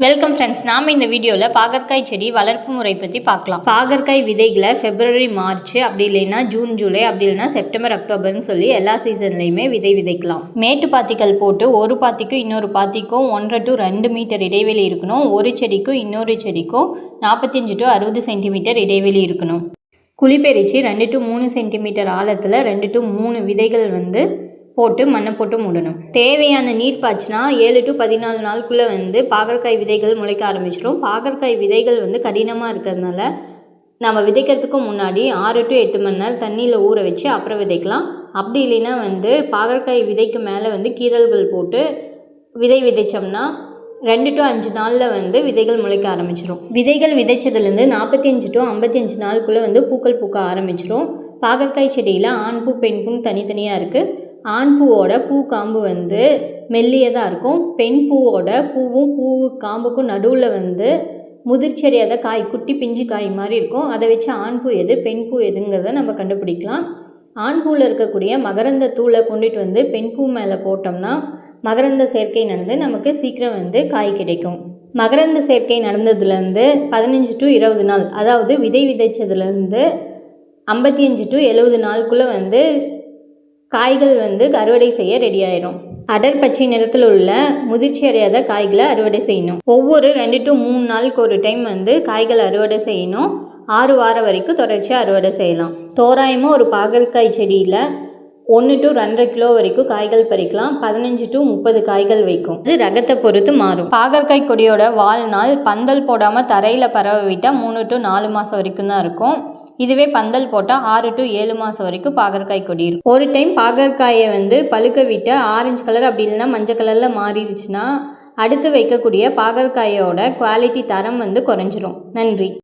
Welcome friends. நாம் இந்த வீடியோவில் பாகற்காய் செடி வளர்ப்பு முறை பற்றி பார்க்கலாம். பாகற்காய் விதைகளை February March அப்படி இல்லைன்னா ஜூன் ஜூலை அப்படி இல்லைன்னா செப்டம்பர் அக்டோபர்னு சொல்லி எல்லா சீசன்லையுமே விதைக்கலாம். மேட்டு பாத்திகள் போட்டு ஒரு பாத்திக்கும் இன்னொரு பாத்திக்கும் 1 to 2 மீட்டர் இடைவெளி இருக்கணும். ஒரு செடிக்கும் இன்னொரு செடிக்கும் 45 to 60 சென்டிமீட்டர் இடைவெளி இருக்கணும். குழி பறித்து 2 to 3 சென்டிமீட்டர் ஆழத்தில் 2 to 3 விதைகள் போட்டு மண்ணை போட்டு மூடணும். தேவையான நீர் பாய்ச்சினா 7 to 14 நாளுக்குள்ளே பாகற்காய் விதைகள் முளைக்க ஆரம்பிச்சிடும். பாகற்காய் விதைகள் கடினமாக இருக்கிறதுனால நம்ம விதைக்கிறதுக்கு முன்னாடி 6 to 8 மணி நேரம் தண்ணியில் ஊற வச்சு அப்புறம் விதைக்கலாம். அப்படி இல்லைன்னா பாகற்காய் விதைக்கு மேலே கீறல்கள் போட்டு விதைச்சோம்னா 2 to 5 நாளில் விதைகள் முளைக்க ஆரம்பிச்சிடும். விதைகள் விதைச்சதுலேருந்து 45 to 55 நாளுக்குள்ளே பூக்கள் பூக்க ஆரம்பிச்சிடும். பாகற்காய் செடியில் ஆண் பூ பெண் பூ தனித்தனியாக இருக்குது. ஆண் பூவோட பூ காம்பு மெல்லியதாக இருக்கும். பெண் பூவோட பூவும் பூ காம்புக்கும் நடுவில் முதிர்ச்செடியாத காய் குட்டி பிஞ்சு காய் மாதிரி இருக்கும். அதை வச்சு ஆண் பூ எது பெண் பூ எதுங்கிறத நம்ம கண்டுபிடிக்கலாம். ஆண் பூவில் இருக்கக்கூடிய மகரந்த தூளை கொண்டுட்டு பெண் பூ மேலே போட்டோம்னா மகரந்த சேர்க்கை நடந்து நமக்கு சீக்கிரம் காய் கிடைக்கும். மகரந்த சேர்க்கை நடந்ததுலேருந்து 15 to 20 நாள், அதாவது விதைச்சதுலேருந்து 55 to 70 நாளுக்குள்ளே காய்கள் அறுவடை செய்ய ரெடி ஆயிரும். அடர் பச்சை நிறத்தில் உள்ள முதிர்ச்சி அடையாத காய்களை அறுவடை செய்யணும். ஒவ்வொரு 2 to 3 நாளுக்கு ஒரு டைம் காய்களை அறுவடை செய்யணும். 6 வாரம் வரைக்கும் தொடர்ச்சியாக அறுவடை செய்யலாம். தோராயமாக ஒரு பாகற்காய் செடியில் 1 to 2.5 கிலோ வரைக்கும் காய்கள் பறிக்கலாம். 15 to 30 காய்கள் வைக்கும். இது ரகத்தை பொறுத்து மாறும். பாகற்காய் கொடியோட வாழ்நாள் பந்தல் போடாமல் தரையில் பரவ விட்டால் 3 to 4 மாதம் வரைக்கும் தான் இருக்கும். இதுவே பந்தல் போட்டால் 6 to 7 மாதம் வரைக்கும் பாகற்காய் கொடி இருக்கும். ஒரு டைம் பாகற்காயை பழுக்க விட்டு ஆரஞ்சு கலர் அப்படி இல்லைன்னா மஞ்சள் கலரில் மாறிடுச்சுன்னா அடுத்து வைக்கக்கூடிய பாகற்காயோட குவாலிட்டி தரம் குறைஞ்சிரும். நன்றி.